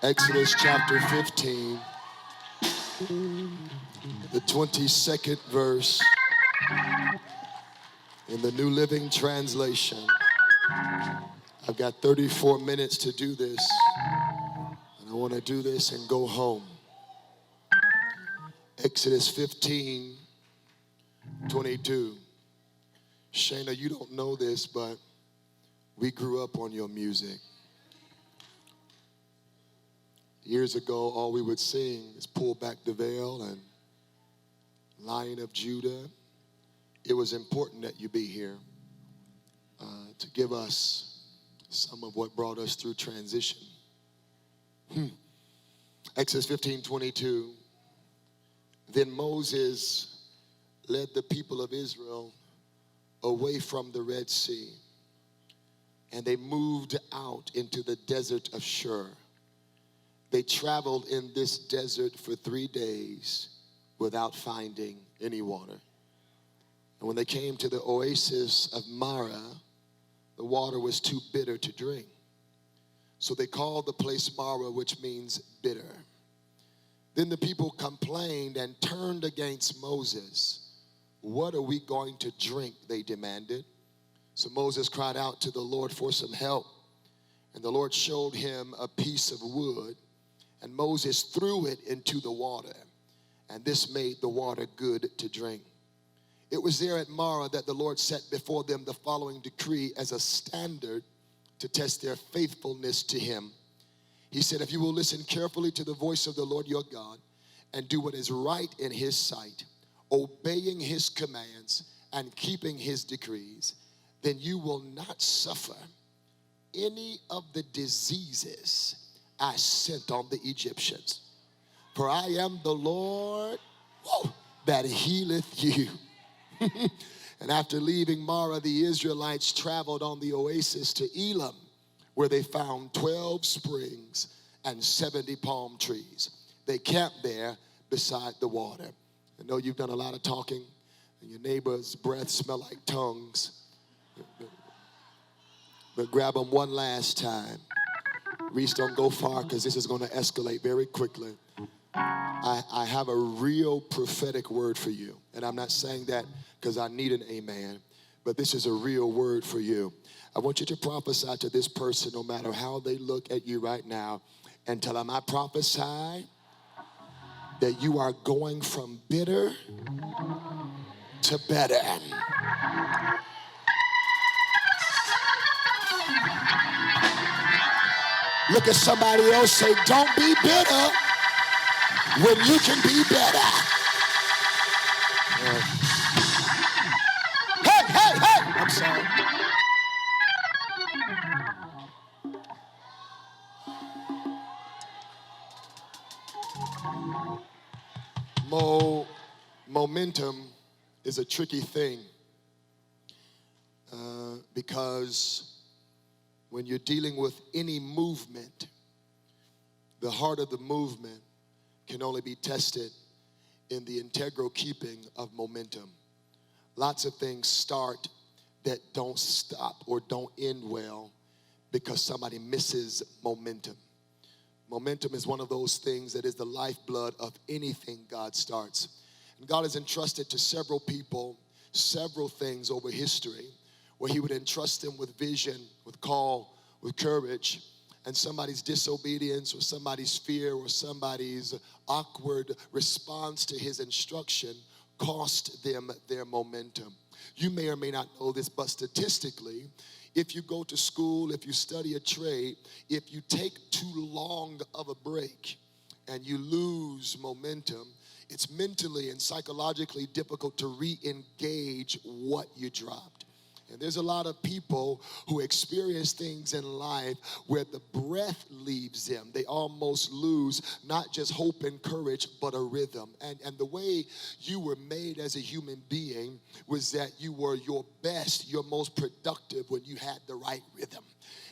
Exodus chapter 15, the 22nd verse in the New Living Translation. I've got 34 minutes to do this, and I want to do this and go home. Exodus 15, 22. Shayna, you don't know this, but we grew up on your music. Years ago, all we would sing is Pull Back the Veil and Lion of Judah. It was important that you be here to give us some of what brought us through transition. Exodus 15, 22. Then Moses led the people of Israel away from the Red Sea, and they moved out into the desert of Shur. They traveled in this desert for 3 days without finding any water. And when they came to the oasis of Marah, the water was too bitter to drink. So they called the place Marah, which means bitter. Then the people complained and turned against Moses. What are we going to drink? They demanded. So Moses cried out to the Lord for some help. And the Lord showed him a piece of wood. And Moses threw it into the water, and this made the water good to drink. It was there at Marah that the Lord set before them the following decree as a standard to test their faithfulness to him. He said, if you will listen carefully to the voice of the Lord your God and do what is right in his sight, obeying his commands and keeping his decrees, then you will not suffer any of the diseases I sent on the Egyptians. For I am the Lord that healeth you. And after leaving Marah, the Israelites traveled on the oasis to Elim, where they found 12 springs and 70 palm trees. They camped there beside the water. I know you've done a lot of talking, and your neighbor's breath smell like tongues. But grab them one last time. Reese, don't go far, because this is going to escalate very quickly. I have a real prophetic word for you. And I'm not saying that because I need an amen, but this is a real word for you. I want you to prophesy to this person, no matter how they look at you right now, and tell them, I prophesy that you are going from bitter to better. Look at somebody else, say, don't be bitter when you can be better. Hey, I'm sorry. Momentum is a tricky thing because when you're dealing with any movement, the heart of the movement can only be tested in the integral keeping of momentum. Lots of things start that don't stop or don't end well because somebody misses momentum. Momentum is one of those things that is the lifeblood of anything God starts. And God has entrusted to several people several things over history where he would entrust them with vision, with call, with courage, and somebody's disobedience or somebody's fear or somebody's awkward response to his instruction cost them their momentum. You may or may not know this, but statistically, if you go to school, if you study a trade, if you take too long of a break and you lose momentum, it's mentally and psychologically difficult to re-engage what you dropped. And there's a lot of people who experience things in life where the breath leaves them. They almost lose not just hope and courage, but a rhythm. And the way you were made as a human being was that you were your best, your most productive when you had the right rhythm.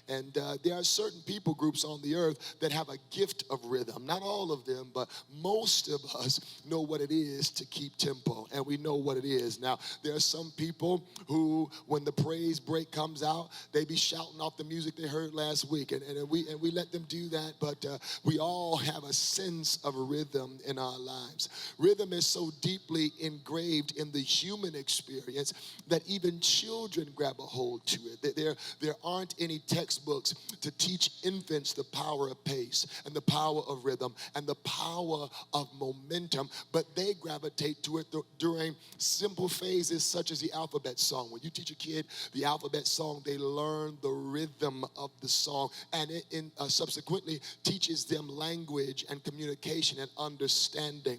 And there are certain people groups on the earth that have a gift of rhythm. Not all of them, but most of us know what it is to keep tempo, and we know what it is. Now, there are some people who, when the praise break comes out, they be shouting off the music they heard last week, and we let them do that, but we all have a sense of rhythm in our lives. Rhythm is so deeply engraved in the human experience that even children grab a hold to it. There aren't any textbooks to teach infants the power of pace and the power of rhythm and the power of momentum, but they gravitate to it during simple phases such as the alphabet song. When you teach a kid the alphabet song, they learn the rhythm of the song, and it subsequently teaches them language and communication and understanding.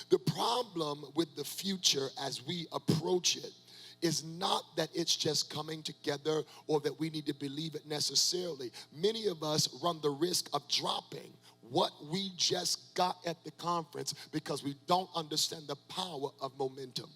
The problem with the future as we approach it is not that it's just coming together or that we need to believe it necessarily. Many of us run the risk of dropping what we just got at the conference because we don't understand the power of momentum.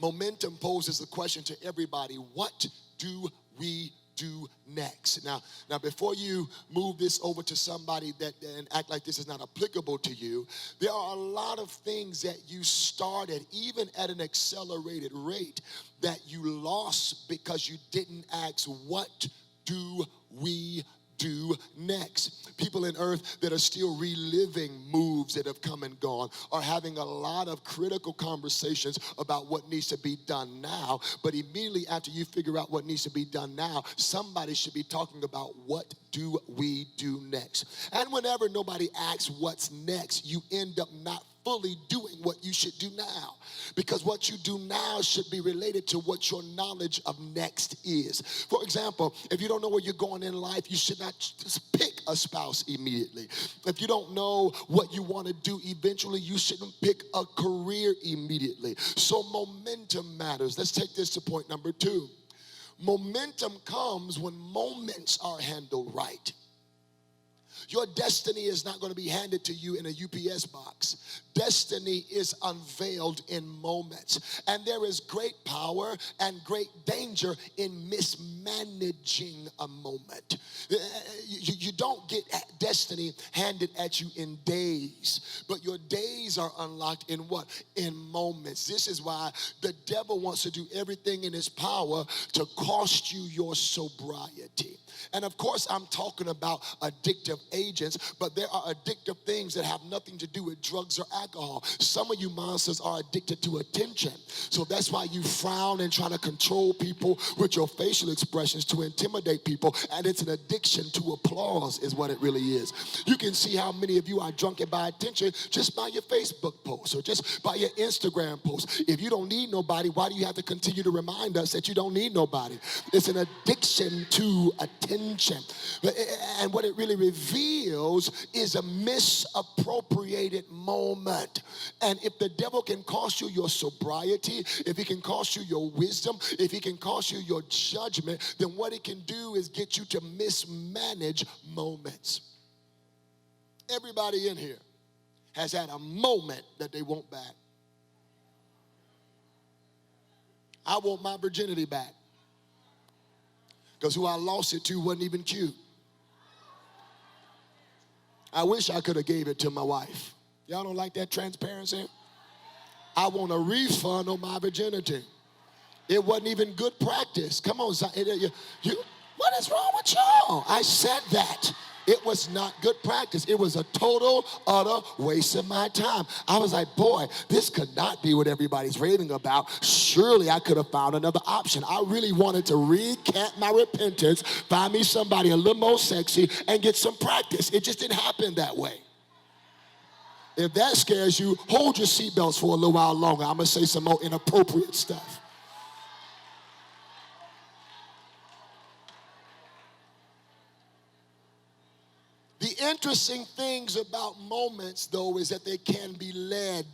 Momentum poses the question to everybody: what do we do next? Now, before you move this over to somebody and act like this is not applicable to you, there are a lot of things that you started, even at an accelerated rate, that you lost because you didn't ask, what do we do next? People in earth that are still reliving moves that have come and gone are having a lot of critical conversations about what needs to be done now. But immediately after you figure out what needs to be done now, somebody should be talking about what do we do next. And whenever nobody asks what's next, you end up not fully doing what you should do now. Because what you do now should be related to what your knowledge of next is. For example, if you don't know where you're going in life, you should not just pick a spouse immediately. If you don't know what you want to do eventually, you shouldn't pick a career immediately. So momentum matters. Let's take this to point number 2. Momentum comes when moments are handled right. Your destiny is not going to be handed to you in a UPS box. Destiny is unveiled in moments. And there is great power and great danger in mismanaging a moment. You don't get destiny handed at you in days, but your days are unlocked in what? In moments. This is why the devil wants to do everything in his power to cost you your sobriety. And of course, I'm talking about addictive agents, but there are addictive things that have nothing to do with drugs or alcohol. Some of you monsters are addicted to attention. So that's why you frown and try to control people with your facial expressions to intimidate people. And it's an addiction to applause is what it really is. You can see how many of you are drunken by attention just by your Facebook posts or just by your Instagram posts. If you don't need nobody, why do you have to continue to remind us that you don't need nobody? It's an addiction to attention. And what it really reveals is a misappropriated moment. And if the devil can cost you your sobriety, if he can cost you your wisdom, if he can cost you your judgment, then what he can do is get you to mismanage moments. Everybody in here has had a moment that they want back. I want my virginity back. Because who I lost it to wasn't even cute. I wish I could have gave it to my wife. Y'all don't like that transparency? I want a refund on my virginity. It wasn't even good practice. Come on, what is wrong with y'all? I said that. It was not good practice. It was a total, utter waste of my time. I was like, boy, this could not be what everybody's raving about. Surely I could have found another option. I really wanted to recant my repentance, find me somebody a little more sexy, and get some practice. It just didn't happen that way. If that scares you, hold your seatbelts for a little while longer. I'm going to say some more inappropriate stuff. The interesting things about moments, though, is that they can be led.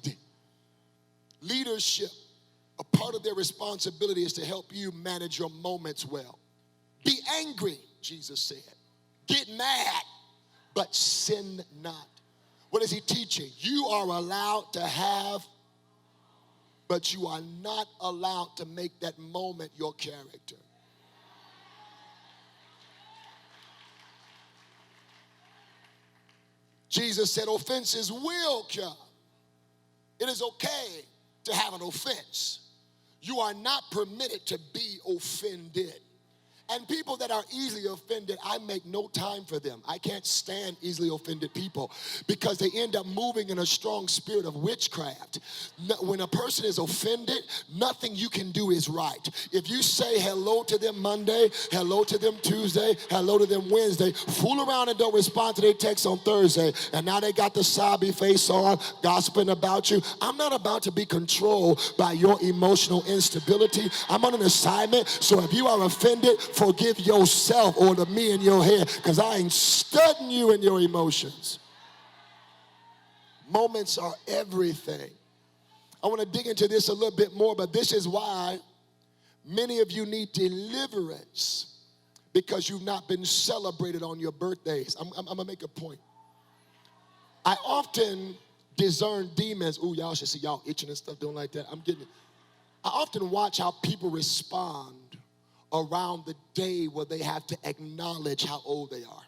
Leadership, a part of their responsibility is to help you manage your moments well. Be angry, Jesus said. Get mad, but sin not. What is he teaching? You are allowed to have, but you are not allowed to make that moment your character. Jesus said offenses will come. It is okay to have an offense. You are not permitted to be offended. And people that are easily offended, I make no time for them. I can't stand easily offended people because they end up moving in a strong spirit of witchcraft. When a person is offended, nothing you can do is right. If you say hello to them Monday, hello to them Tuesday, hello to them Wednesday, fool around and don't respond to their text on Thursday, and now they got the sobby face on, gossiping about you. I'm not about to be controlled by your emotional instability. I'm on an assignment, so if you are offended, forgive yourself or the me in your head, because I ain't studying you in your emotions. Moments are everything. I want to dig into this a little bit more, but this is why many of you need deliverance, because you've not been celebrated on your birthdays. I'm going to make a point. I often discern demons. Ooh, y'all should see y'all itching and stuff doing like that. I'm getting it. I often watch how people respond around the day where they have to acknowledge how old they are.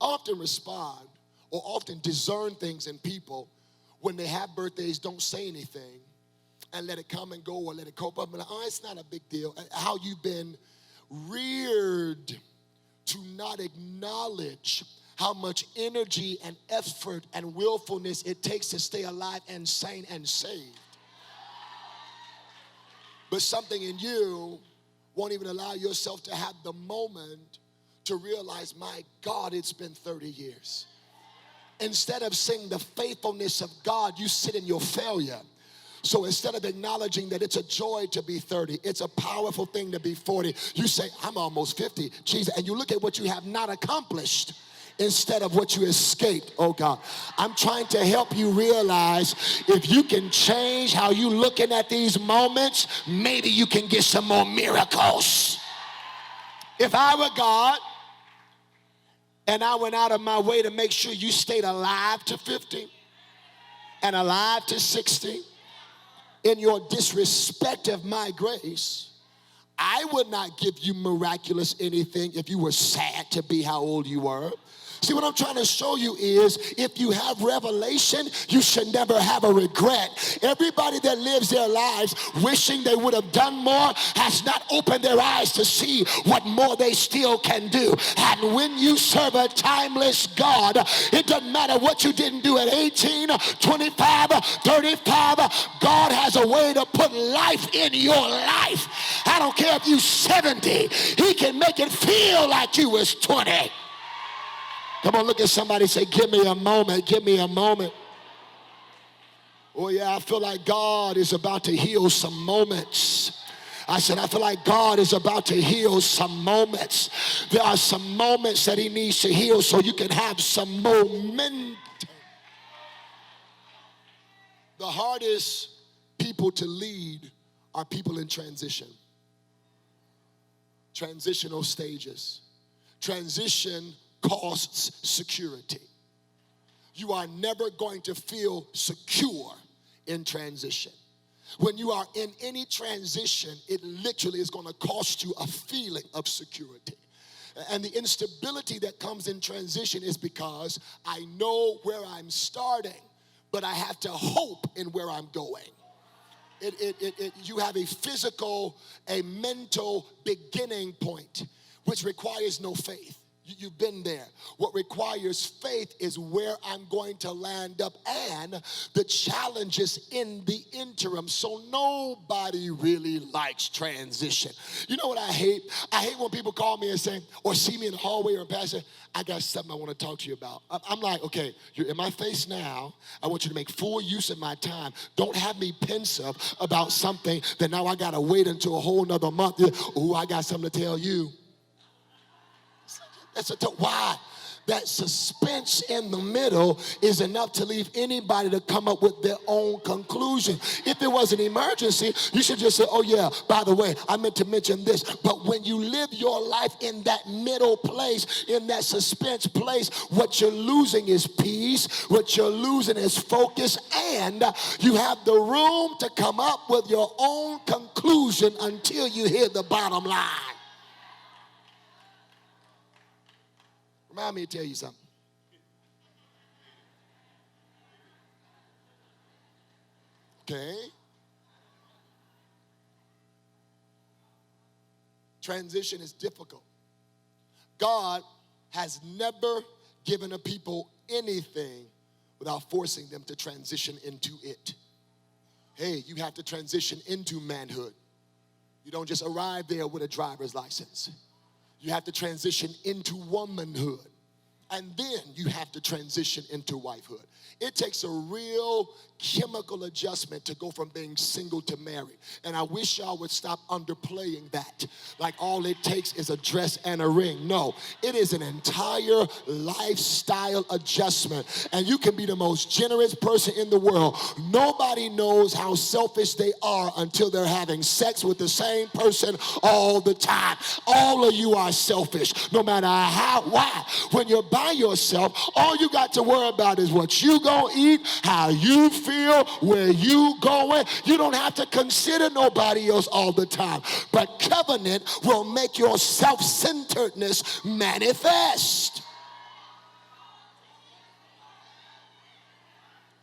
I often respond or often discern things in people when they have birthdays, don't say anything and let it come and go or let it cope up. And oh, it's not a big deal. How you've been reared to not acknowledge how much energy and effort and willfulness it takes to stay alive and sane and saved. But something in you won't even allow yourself to have the moment to realize, my God, it's been 30 years. Instead of seeing the faithfulness of God, you sit in your failure. So instead of acknowledging that it's a joy to be 30, it's a powerful thing to be 40, you say, I'm almost 50, Jesus, and you look at what you have not accomplished instead of what you escaped. Oh God, I'm trying to help you realize if you can change how you looking at these moments, maybe you can get some more miracles. If I were God and I went out of my way to make sure you stayed alive to 50 and alive to 60 in your disrespect of my grace, I would not give you miraculous anything if you were sad to be how old you were. See, what I'm trying to show you is if you have revelation, you should never have a regret. Everybody that lives their lives wishing they would have done more has not opened their eyes to see what more they still can do. And when you serve a timeless God, it doesn't matter what you didn't do at 18, 25, 35. God has a way to put life in your life. I don't care if you're 70. He can make it feel like you was 20. Come on, look at somebody, say, give me a moment, give me a moment. Oh yeah, I feel like God is about to heal some moments. I said, I feel like God is about to heal some moments. There are some moments that he needs to heal so you can have some momentum. The hardest people to lead are people in transition. Transitional stages. Transition costs security. You are never going to feel secure in transition. When you are in any transition, it literally is going to cost you a feeling of security. And the instability that comes in transition is because I know where I'm starting, but I have to hope in where I'm going. You have a physical, a mental beginning point, which requires no faith. You've been there. What requires faith is where I'm going to land up and the challenges in the interim. So nobody really likes transition. You know what I hate? I hate when people call me and say, or see me in the hallway or in passing, I got something I want to talk to you about. I'm like, okay, you're in my face now. I want you to make full use of my time. Don't have me pensive about something that now I got to wait until a whole nother month. Oh, I got something to tell you. Why? That suspense in the middle is enough to leave anybody to come up with their own conclusion. If it was an emergency, you should just say, oh yeah, by the way, I meant to mention this. But when you live your life in that middle place, in that suspense place, what you're losing is peace, what you're losing is focus, and you have the room to come up with your own conclusion until you hear the bottom line. Allow me to tell you something. Okay? Transition is difficult. God has never given a people anything without forcing them to transition into it. Hey, you have to transition into manhood. You don't just arrive there with a driver's license. You have to transition into womanhood. And then you have to transition into wifehood. It takes a real chemical adjustment to go from being single to married. And I wish y'all would stop underplaying that. Like all it takes is a dress and a ring. No, it is an entire lifestyle adjustment. And you can be the most generous person in the world. Nobody knows how selfish they are until they're having sex with the same person all the time. All of you are selfish, no matter how. Why? When you're by yourself, all you got to worry about is what you gonna eat, how you feel, where you going. You don't have to consider nobody else all the time. But covenant will make your self-centeredness manifest.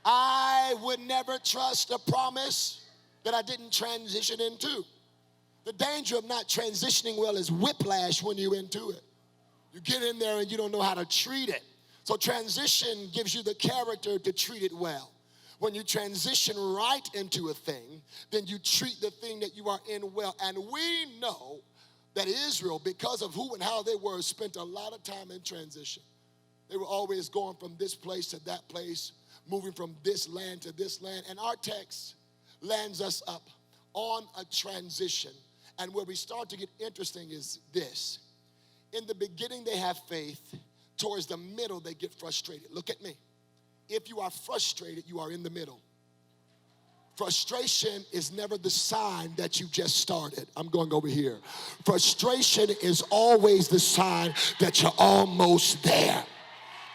I would never trust a promise that I didn't transition into. The danger of not transitioning well is whiplash when you're into it. You get in there and you don't know how to treat it. So transition gives you the character to treat it well. When you transition right into a thing, then you treat the thing that you are in well. And we know that Israel, because of who and how they were, spent a lot of time in transition. They were always going from this place to that place, moving from this land to this land. And our text lands us up on a transition. And where we start to get interesting is this. In the beginning, they have faith. Towards the middle, they get frustrated. Look at me. If you are frustrated, you are in the middle. Frustration is never the sign that you just started. I'm going over here. Frustration is always the sign that you're almost there.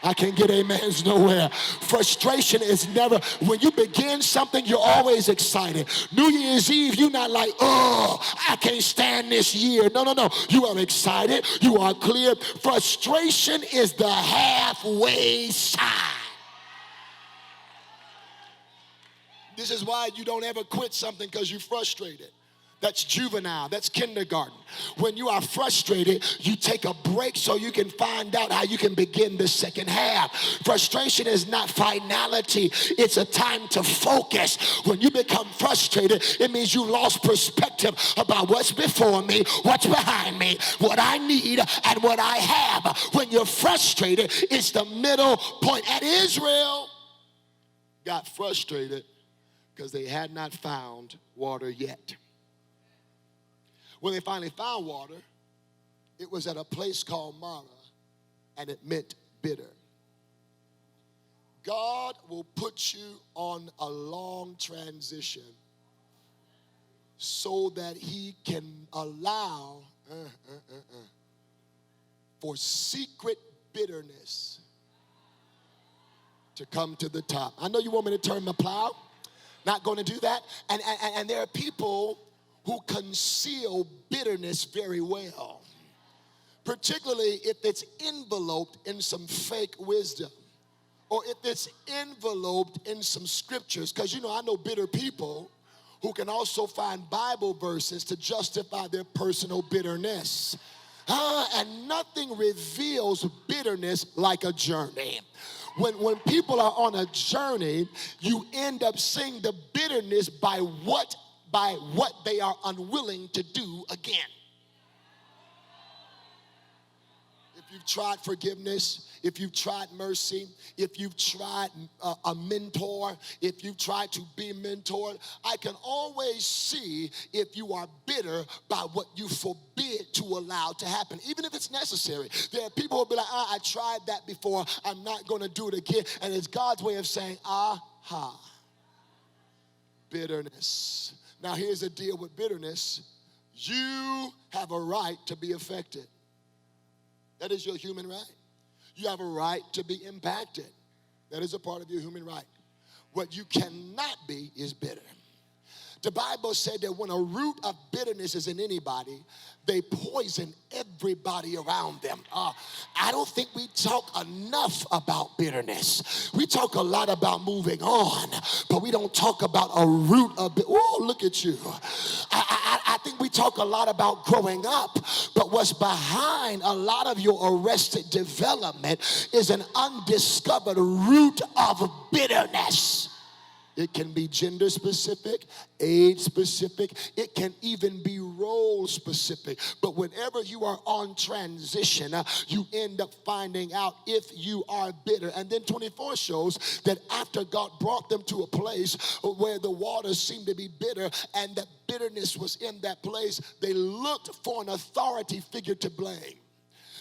I can't get amens nowhere. Frustration is never, when you begin something, you're always excited. New Year's Eve, you're not like, oh, I can't stand this year. No. You are excited. You are clear. Frustration is the halfway sign. This is why you don't ever quit something, because you're frustrated. That's juvenile. That's kindergarten. When you are frustrated, you take a break so you can find out how you can begin the second half. Frustration is not finality. It's a time to focus. When you become frustrated, it means you lost perspective about what's before me, what's behind me, what I need, and what I have. When you're frustrated, it's the middle point. And Israel got frustrated because they had not found water yet. When they finally found water, it was at a place called Marah, and it meant bitter. God will put you on a long transition so that he can allow for secret bitterness to come to the top. I know you want me to turn my plow. Not going to do that. And there are people who conceal bitterness very well, particularly if it's enveloped in some fake wisdom, or if it's enveloped in some scriptures. Because, I know bitter people who can also find Bible verses to justify their personal bitterness. And nothing reveals bitterness like a journey. When people are on a journey, you end up seeing the bitterness by what they are unwilling to do again. If you've tried forgiveness, if you've tried mercy, if you've tried a mentor, if you've tried to be mentored, I can always see if you are bitter by what you forbid to allow to happen, even if it's necessary. There are people who will be like, I tried that before, I'm not going to do it again. And it's God's way of saying, aha, bitterness. Now, here's the deal with bitterness. You have a right to be affected. That is your human right. You have a right to be impacted. That is a part of your human right. What you cannot be is bitter. The Bible said that when a root of bitterness is in anybody, they poison everybody around them. I don't think we talk enough about bitterness. We talk a lot about moving on, but we don't talk about a root of bitterness. Oh, look at you. I think we talk a lot about growing up, but what's behind a lot of your arrested development is an undiscovered root of bitterness. It can be gender specific, age specific. It can even be role specific. But whenever you are on transition, you end up finding out if you are bitter. And then 24 shows that after God brought them to a place where the waters seemed to be bitter and that bitterness was in that place, they looked for an authority figure to blame.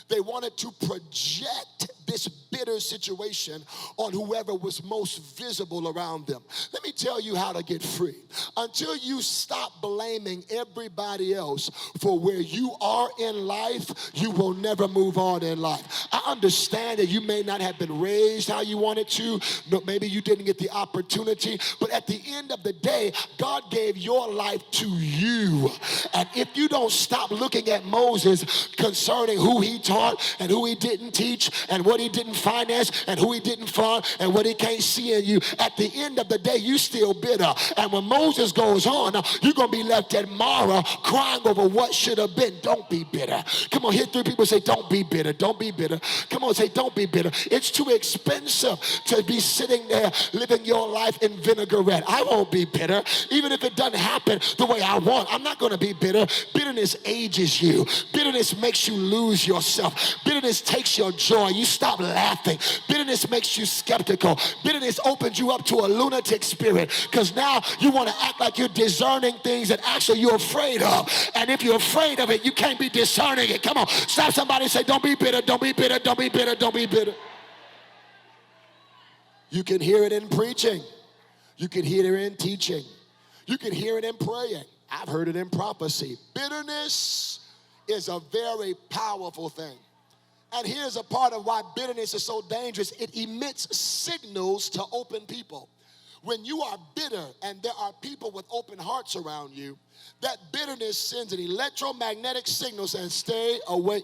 They wanted to project this bitter situation on whoever was most visible around them. Let me tell you how to get free. Until you stop blaming everybody else for where you are in life, you will never move on in life. I understand that you may not have been raised how you wanted to. No, maybe you didn't get the opportunity. But at the end of the day, God gave your life to you. And if you don't stop looking at Moses concerning who he taught and who he didn't teach and what he didn't finance and who he didn't fund and what he can't see in you, at the end of the day, you still bitter. And when Moses goes on, you're going to be left at Marah crying over what should have been. Don't be bitter. Come on, hit 3 people, say, don't be bitter. Don't be bitter. Come on, say, don't be bitter. It's too expensive to be sitting there living your life in vinaigrette. I won't be bitter. Even if it doesn't happen the way I want, I'm not going to be bitter. Bitterness ages you. Bitterness makes you lose yourself. Bitterness takes your joy. You stop laughing. Bitterness makes you skeptical. Bitterness opens you up to a lunatic spirit because now you want to act like you're discerning things that actually you're afraid of. And if you're afraid of it, you can't be discerning it. Come on, stop somebody and say, don't be bitter, don't be bitter, don't be bitter, don't be bitter. You can hear it in preaching. You can hear it in teaching. You can hear it in praying. I've heard it in prophecy. Bitterness is a very powerful thing. And here's a part of why bitterness is so dangerous. It emits signals to open people. When you are bitter and there are people with open hearts around you, that bitterness sends an electromagnetic signal saying, stay away.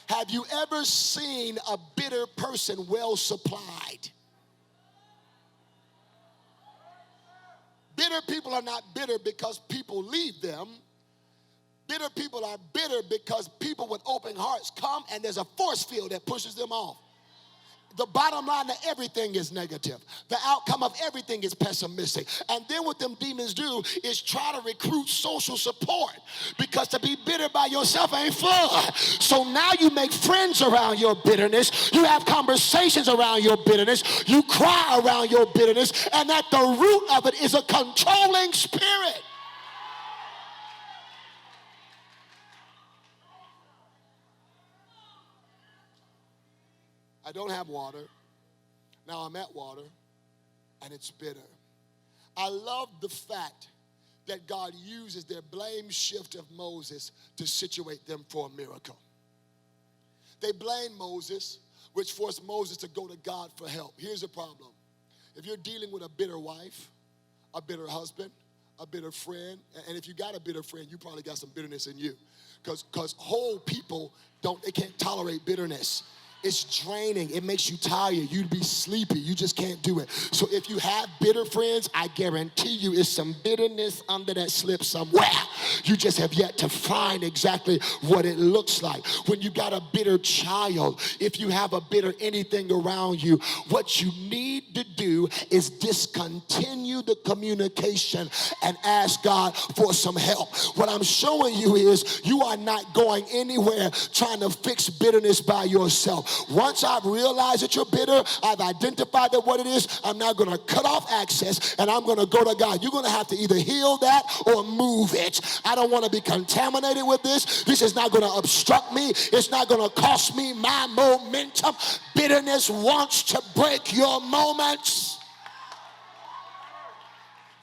Have you ever seen a bitter person well supplied? Bitter people are not bitter because people leave them. Bitter people are bitter because people with open hearts come and there's a force field that pushes them off. The bottom line of everything is negative. The outcome of everything is pessimistic. And then what them demons do is try to recruit social support because to be bitter by yourself ain't fun. So now you make friends around your bitterness. You have conversations around your bitterness. You cry around your bitterness. And at the root of it is a controlling spirit. I don't have water. Now I'm at water, and it's bitter. I love the fact that God uses their blame shift of Moses to situate them for a miracle. They blame Moses, which forced Moses to go to God for help. Here's the problem. If you're dealing with a bitter wife, a bitter husband, a bitter friend, and if you got a bitter friend, you probably got some bitterness in you. Because whole people they can't tolerate bitterness. It's draining. It makes you tired. You'd be sleepy. You just can't do it. So if you have bitter friends, I guarantee you it's some bitterness under that slip somewhere. You just have yet to find exactly what it looks like. When you got a bitter child, if you have a bitter anything around you, what you need to do is discontinue the communication and ask God for some help. What I'm showing you is you are not going anywhere trying to fix bitterness by yourself. Once I've realized that you're bitter, I've identified that what it is, I'm now going to cut off access and I'm going to go to God. You're going to have to either heal that or move it. I don't want to be contaminated with this. This is not going to obstruct me. It's not going to cost me my momentum. Bitterness wants to break your moments.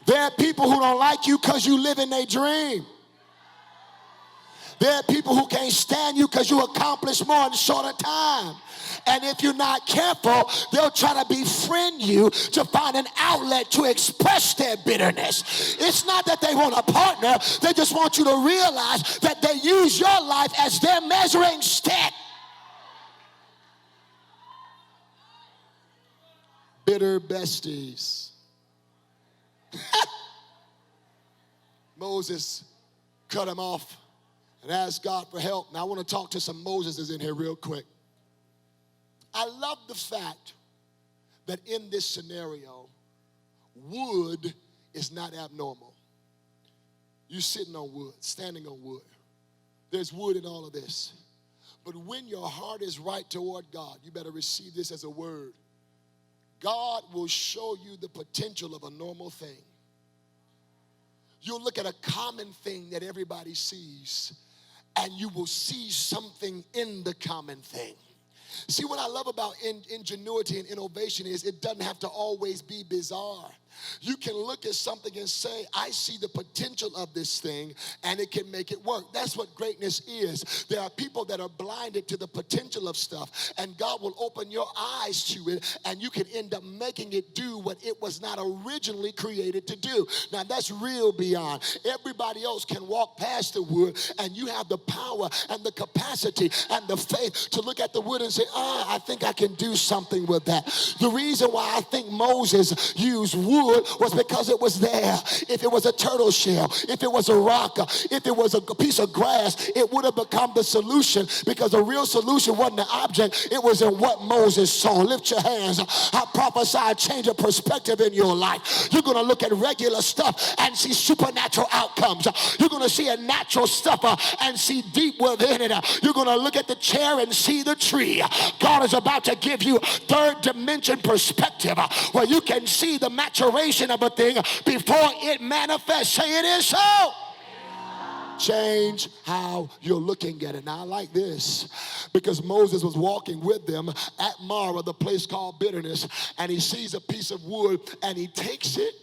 There are people who don't like you because you live in their dream. There are people who can't stand you because you accomplish more in a shorter time. And if you're not careful, they'll try to befriend you to find an outlet to express their bitterness. It's not that they want a partner. They just want you to realize that they use your life as their measuring stick. Bitter besties. Moses cut him off and asked God for help. Now I want to talk to some Moseses in here real quick. I love the fact that in this scenario, wood is not abnormal. You're sitting on wood, standing on wood. There's wood in all of this. But when your heart is right toward God, you better receive this as a word. God will show you the potential of a normal thing. You'll look at a common thing that everybody sees, and you will see something in the common thing. See, what I love about ingenuity and innovation is it doesn't have to always be bizarre. You can look at something and say, I see the potential of this thing, and it can make it work. That's what greatness is. There are people that are blinded to the potential of stuff, and God will open your eyes to it, and you can end up making it do what it was not originally created to do. Now, that's real beyond. Everybody else can walk past the wood, and you have the power and the capacity and the faith to look at the wood and say, I think I can do something with that. The reason why I think Moses used wood was because it was there. If it was a turtle shell, if it was a rock, if it was a piece of grass, it would have become the solution, because the real solution wasn't the object, it was in what Moses saw. Lift your hands. I prophesy a change of perspective in your life. You're going to look at regular stuff and see supernatural outcomes. You're going to see a natural stuff and see deep within it. You're going to look at the chair and see the tree. God is about to give you third dimension perspective where you can see the maturation of a thing before it manifests. Say, it is so. Change how you're looking at it. Now, I like this because Moses was walking with them at Marah, the place called bitterness, and he sees a piece of wood and he takes it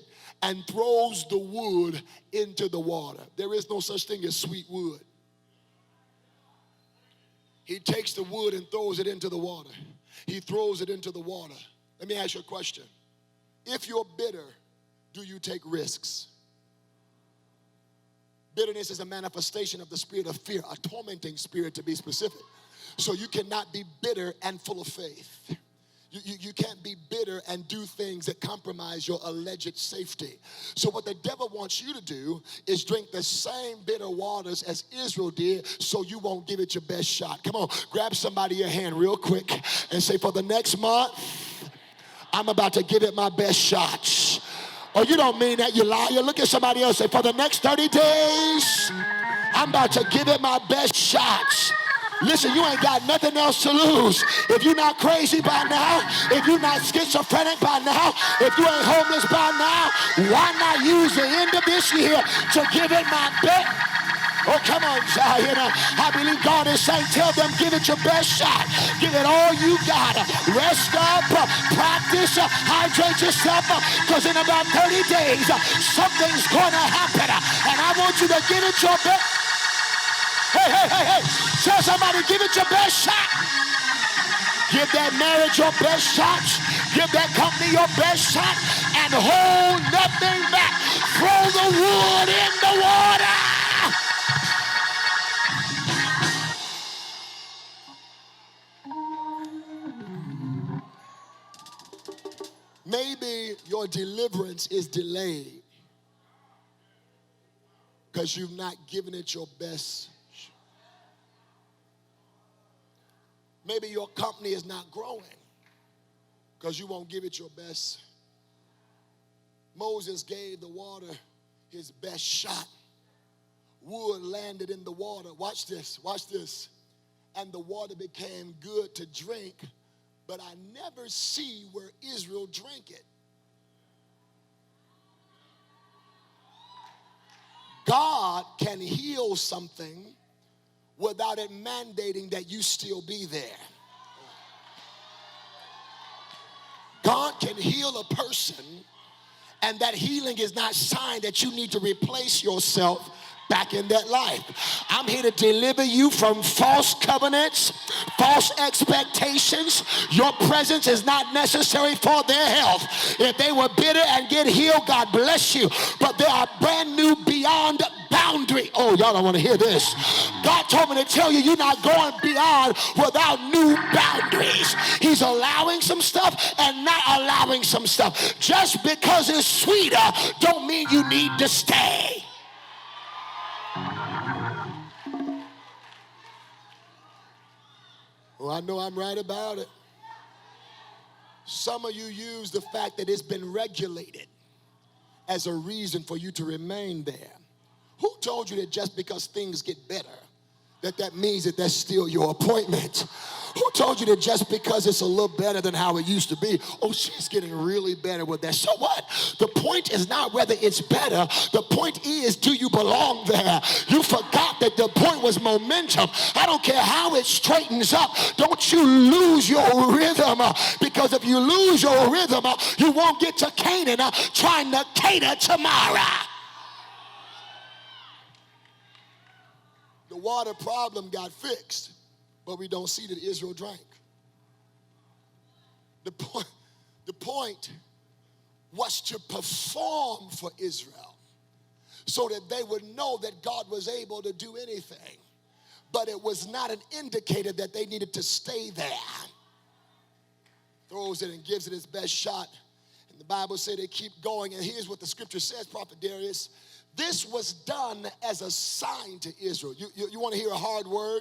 and throws the wood into the water. There is no such thing as sweet wood. He takes the wood and throws it into the water. He throws it into the water. Let me ask you a question. If you're bitter, do you take risks? Bitterness is a manifestation of the spirit of fear, a tormenting spirit to be specific. So you cannot be bitter and full of faith. You can't be bitter and do things that compromise your alleged safety. So what the devil wants you to do is drink the same bitter waters as Israel did, so you won't give it your best shot. Come on, grab somebody your hand real quick and say, for the next month, I'm about to give it my best shots. Oh, you don't mean that, you liar. Look at somebody else. Say, for the next 30 days, I'm about to give it my best shots. Listen, you ain't got nothing else to lose. If you're not crazy by now, if you're not schizophrenic by now, if you ain't homeless by now, why not use the end of this year to give it my best? Oh, come on, Zion. I believe God is saying, tell them, give it your best shot. Give it all you got. Rest up, practice, hydrate yourself, because in about 30 days, something's going to happen. And I want you to give it your best. Hey. Tell somebody, give it your best shot. Give that marriage your best shot. Give that company your best shot. And hold nothing back. Throw the wood in the water. Maybe your deliverance is delayed because you've not given it your best. Maybe your company is not growing because you won't give it your best. Moses gave the water his best shot. Wood landed in the water. Watch this. And the water became good to drink, but I never see where Israel drank it. God can heal something without it mandating that you still be there. God can heal a person, and that healing is not sign that you need to replace yourself back in that life. I'm here to deliver you from false covenants, false expectations. Your presence is not necessary for their health. If they were bitter and get healed, God bless you. But they are brand new beyond boundary. Oh, y'all don't want to hear this. God told me to tell you, you're not going beyond without new boundaries. He's allowing some stuff and not allowing some stuff. Just because it's sweeter don't mean you need to stay. Well, I know I'm right about it. Some of you use the fact that it's been regulated as a reason for you to remain there. Who told you that just because things get better, that means that that's still your appointment? Who told you that just because it's a little better than how it used to be, oh, she's getting really better with that? So what? The point is not whether it's better. The point is, do you belong there? You forgot that the point was momentum. I don't care how it straightens up. Don't you lose your rhythm, because if you lose your rhythm, you won't get to Canaan trying to cater to Marah. The water problem got fixed, but we don't see that Israel drank. The point was to perform for Israel so that they would know that God was able to do anything. But it was not an indicator that they needed to stay there. Throws it and gives it his best shot. And the Bible said they keep going. And here's what the scripture says, Prophet Darius. This was done as a sign to Israel. You want to hear a hard word?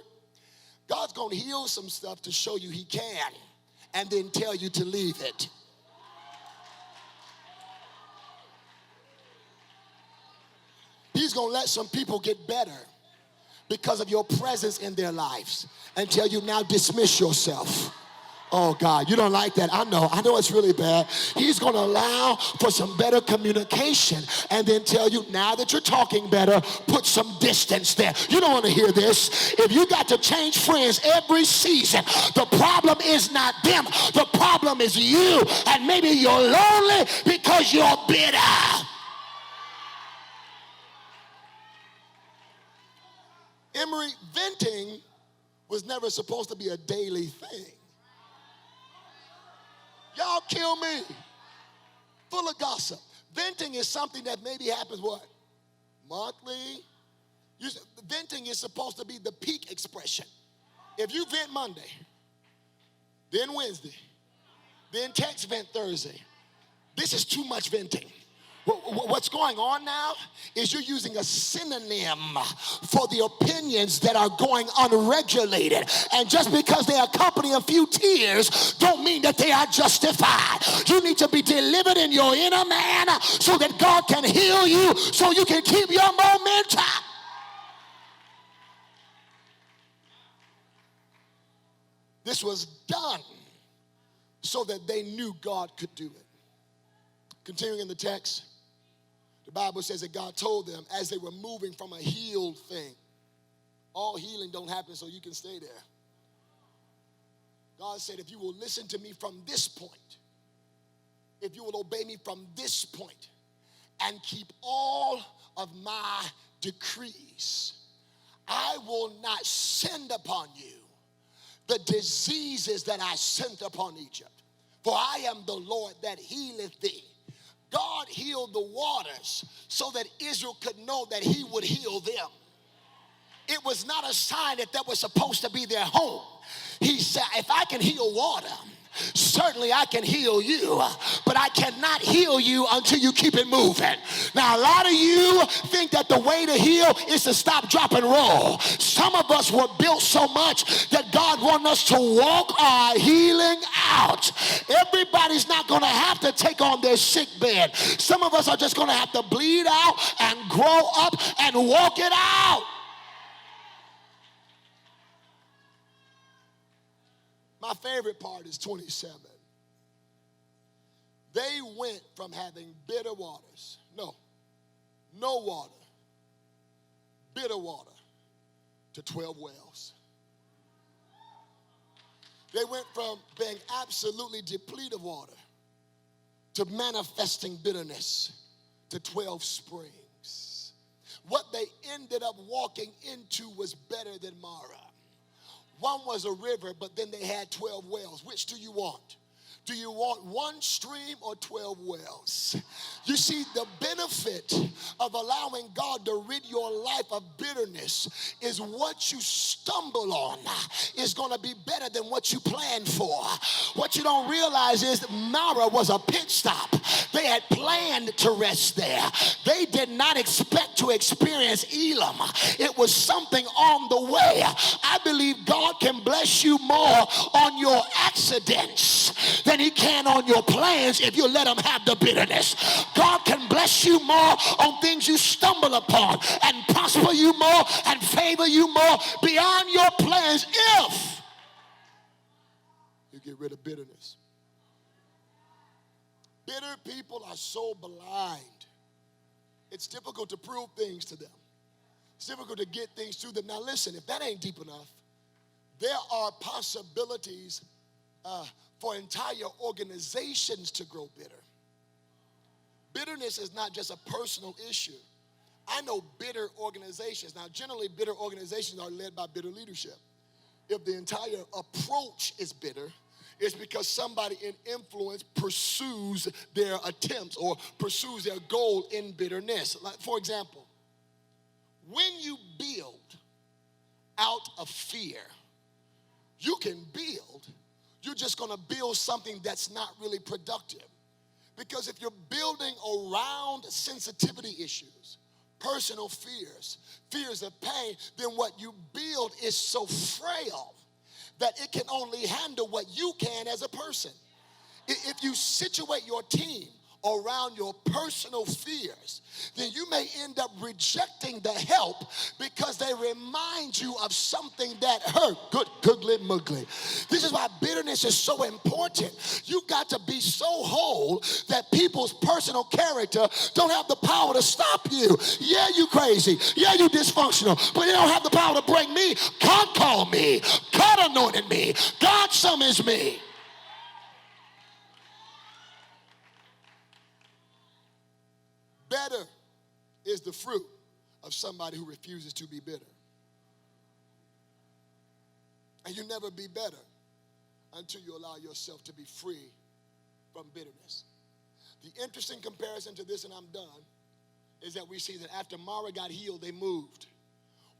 God's going to heal some stuff to show you he can, and then tell you to leave it. He's going to let some people get better because of your presence in their lives and tell you, now dismiss yourself. Oh, God, you don't like that. I know it's really bad. He's going to allow for some better communication and then tell you, now that you're talking better, put some distance there. You don't want to hear this. If you got to change friends every season, the problem is not them. The problem is you. And maybe you're lonely because you're bitter. Emery, venting was never supposed to be a daily thing. Y'all kill me. Full of gossip. Venting is something that maybe happens what? Monthly? Venting is supposed to be the peak expression. If you vent Monday, then Wednesday, then text vent Thursday, this is too much venting. What's going on now is you're using a synonym for the opinions that are going unregulated. And just because they accompany a few tears don't mean that they are justified. You need to be delivered in your inner man so that God can heal you, so you can keep your momentum. This was done so that they knew God could do it. Continuing in the text, the Bible says that God told them as they were moving from a healed thing. All healing don't happen so you can stay there. God said, if you will listen to me from this point, if you will obey me from this point, and keep all of my decrees, I will not send upon you the diseases that I sent upon Egypt. For I am the Lord that healeth thee. God healed the waters so that Israel could know that he would heal them. It was not a sign that was supposed to be their home. He said, if I can heal water, certainly I can heal you, but I cannot heal you until you keep it moving. Now, a lot of you think that the way to heal is to stop, drop, and roll. Some of us were built so much that God wants us to walk our healing out. Everybody's not going to have to take on their sick bed. Some of us are just going to have to bleed out and grow up and walk it out. My favorite part is 27. They went from having bitter waters, no water, bitter water, to 12 wells. They went from being absolutely depleted of water to manifesting bitterness to 12 springs. what they ended up walking into was better than Marah. One was a river, but then they had 12 wells. Which do you want? Do you want one stream or 12 wells? You see, the benefit of allowing God to rid your life of bitterness is what you stumble on is going to be better than what you planned for. What you don't realize is that Marah was a pit stop. They had planned to rest there. They did not expect to experience Elam. It was something on the way. I believe God can bless you more on your accidents than he can on your plans if you let him have the bitterness. God can bless you more on things you stumble upon and prosper you more and favor you more beyond your plans if you get rid of bitterness. Bitter people are so blind. It's difficult to prove things to them. It's difficult to get things to them. Now listen, if that ain't deep enough, there are possibilities for entire organizations to grow bitter. Bitterness is not just a personal issue. I know bitter organizations. Now, generally, bitter organizations are led by bitter leadership. If the entire approach is bitter, it's because somebody in influence pursues their attempts or pursues their goal in bitterness. Like, for example, when you build out of fear, you can build. You're just going to build something that's not really productive. Because if you're building around sensitivity issues, personal fears, fears of pain, then what you build is so frail that it can only handle what you can as a person. If you situate your team around your personal fears, then you may end up rejecting the help because they remind you of something that hurt. Good, googly, muggly. This is why bitterness is so important. You got to be so whole that people's personal character don't have the power to stop you. Yeah, you crazy. Yeah, you dysfunctional. But they don't have the power to break me. God called me. God anointed me. God summons me. Better is the fruit of somebody who refuses to be bitter. And you never be better until you allow yourself to be free from bitterness. The interesting comparison to this, and I'm done, is that we see that after Marah got healed, they moved.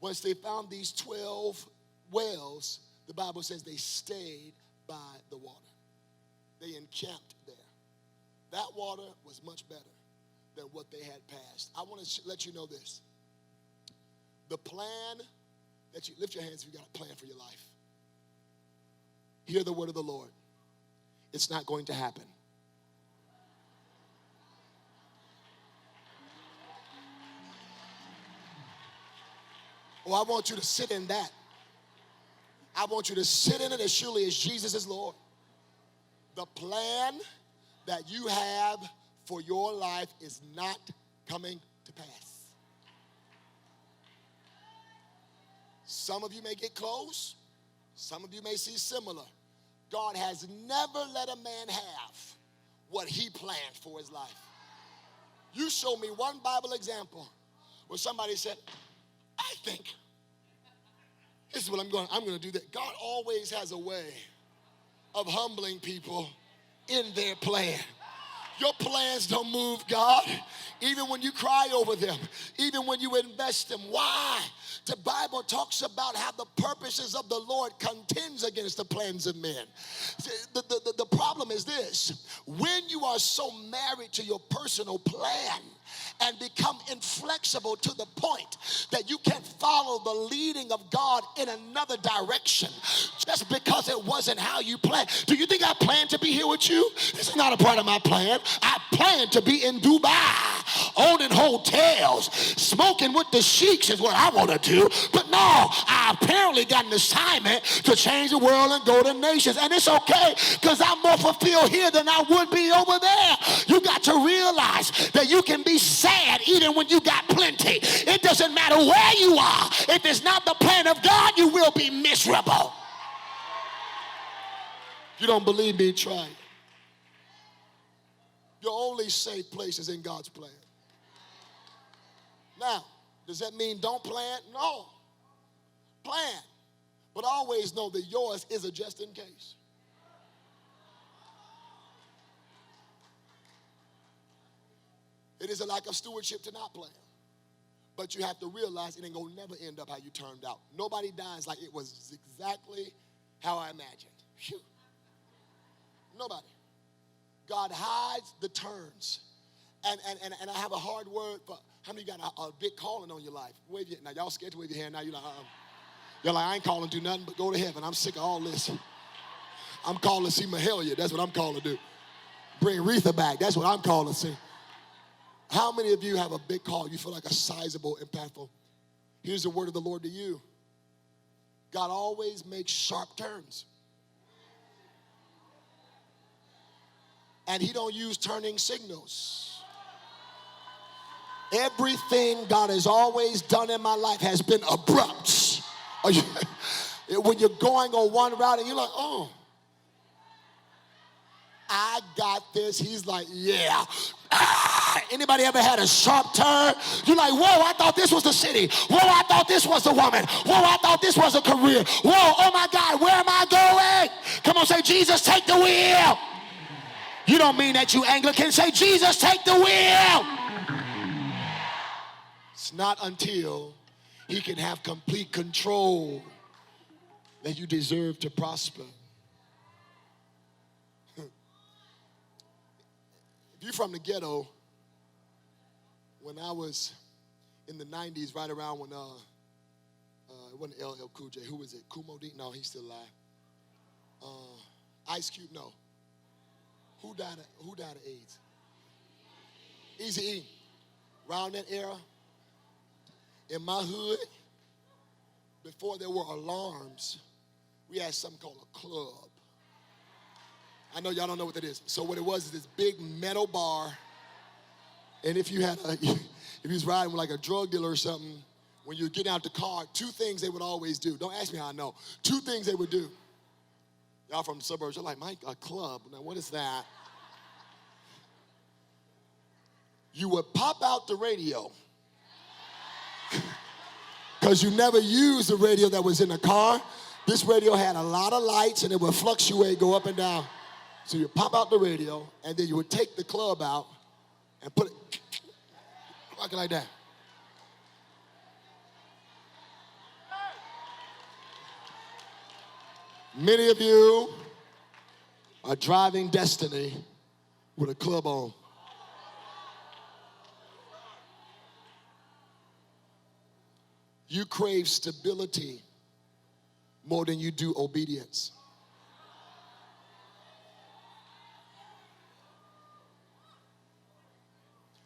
Once they found these 12 wells, the Bible says they stayed by the water. They encamped there. That water was much better than what they had passed. I want to let you know this. The plan that you, lift your hands if you got a plan for your life. Hear the word of the Lord. It's not going to happen. Oh, I want you to sit in that. I want you to sit in it as surely as Jesus is Lord. The plan that you have for your life is not coming to pass. Some of you may get close. Some of you may see similar. God has never let a man have what he planned for his life. You show me one Bible example where somebody said, I think this is what I'm going to do that. God always has a way of humbling people in their plan. Your plans don't move God, even when you cry over them, even when you invest them. Why? The Bible talks about how the purposes of the Lord contends against the plans of men. The problem is this. When you are so married to your personal plan and become inflexible to the point that you can't follow the leading of God in another direction just because it wasn't how you planned. Do you think I planned to be here with you? This is not a part of my plan. I planned to be in Dubai, owning hotels, smoking with the sheiks is what I want to do. But no, I apparently got an assignment to change the world and go to nations. And it's okay because I'm more fulfilled here than I would be over there. You got to realize that you can be sad even when you got plenty. It doesn't matter where you are. If it's not the plan of God, you will be miserable. If you don't believe me, try it. Your only safe place is in God's plan. Now, Does that mean don't plan? No. Plan. But always know that yours is a just in case. It is a lack of stewardship to not plan. But you have to realize it ain't gonna never end up how you turned out. Nobody dies like it was exactly how I imagined. Phew. Nobody. God hides the turns. And I have a hard word for how many got a big calling on your life? Wave your, now y'all scared to wave your hand now. You're like, I ain't calling to do nothing but go to heaven. I'm sick of all this. I'm calling to see Mahalia. That's what I'm calling to do. Bring Retha back. That's what I'm calling to see. How many of you have a big call? You feel like a sizable, impactful. Here's the word of the Lord to you. God always makes sharp turns. And he don't use turning signals. Everything God has always done in my life has been abrupt. When you're going on one route and you're like, oh, I got this. He's like, yeah. Anybody ever had a sharp turn? You're like, whoa, I thought this was the city. Whoa, I thought this was the woman. Whoa, I thought this was a career. Whoa, oh my God, where am I going? Come on, say, Jesus, take the wheel. You don't mean that, you Anglican. Say, Jesus, take the wheel. It's not until he can have complete control that you deserve to prosper. If you're from the ghetto, when I was in the 90s, right around when, it wasn't LL Cool J, who was it? Kumo D? No, he's still alive. Ice Cube, no. Who died of AIDS? Eazy-E. Around that era, in my hood, before there were alarms, we had something called a club. I know y'all don't know what that is. So what it was is this big metal bar, and if you was riding with like a drug dealer or something, when you're getting out the car, two things they would always do. Don't ask me how I know. Two things they would do. Y'all from the suburbs, you're like, Mike, a club. Now, what is that? You would pop out the radio. Because you never used the radio that was in the car. This radio had a lot of lights, and it would fluctuate, go up and down. So you pop out the radio, and then you would take the club out and put it rocking like that. Many of you are driving destiny with a club on. You crave stability more than you do obedience.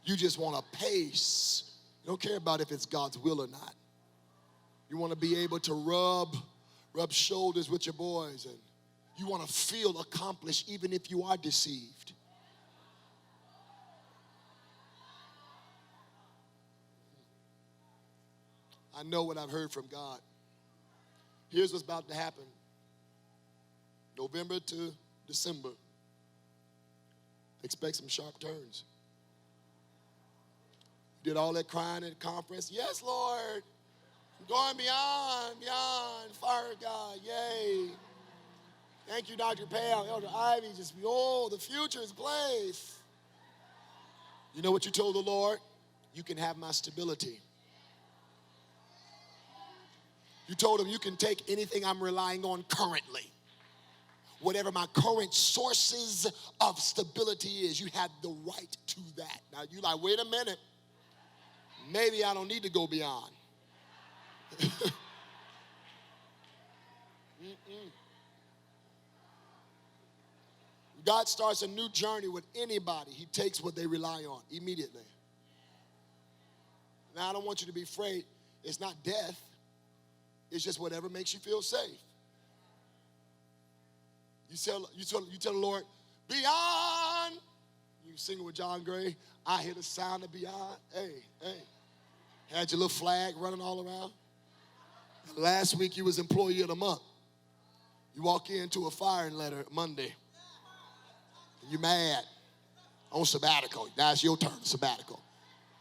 You just want a pace. You don't care about if it's God's will or not. You want to be able to rub shoulders with your boys, and you want to feel accomplished even if you are deceived. I know what I've heard from God. Here's what's about to happen. November to December. Expect some sharp turns. Did all that crying at the conference? Yes, Lord. I'm going beyond. Fire God. Yay. Thank you, Dr. Pale, Elder Ivy. Just, the future is place. You know what you told the Lord? You can have my stability. You told him you can take anything I'm relying on currently. Whatever my current sources of stability is, you have the right to that. Now you like, wait a minute. Maybe I don't need to go beyond. God starts a new journey with anybody. He takes what they rely on immediately. Now I don't want you to be afraid. It's not death. It's just whatever makes you feel safe. You tell the Lord, beyond. You sing with John Gray. I hear the sound of beyond. Hey. Had your little flag running all around. Last week you was employee of the month. You walk into a firing letter Monday. And you mad. On sabbatical. Now it's your turn, sabbatical.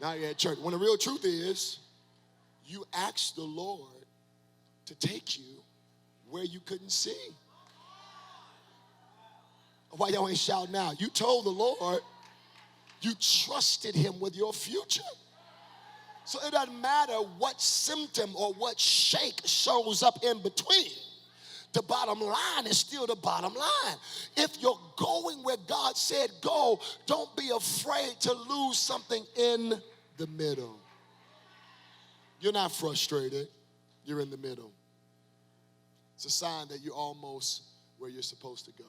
Now you're at church. When the real truth is, You asked the Lord to take you where you couldn't see. Why y'all ain't shouting now? You told the Lord you trusted him with your future. So it doesn't matter what symptom or what shake shows up in between. The bottom line is still the bottom line. If you're going where God said go, don't be afraid to lose something in the middle. You're not frustrated. You're in the middle. It's a sign that you're almost where you're supposed to go.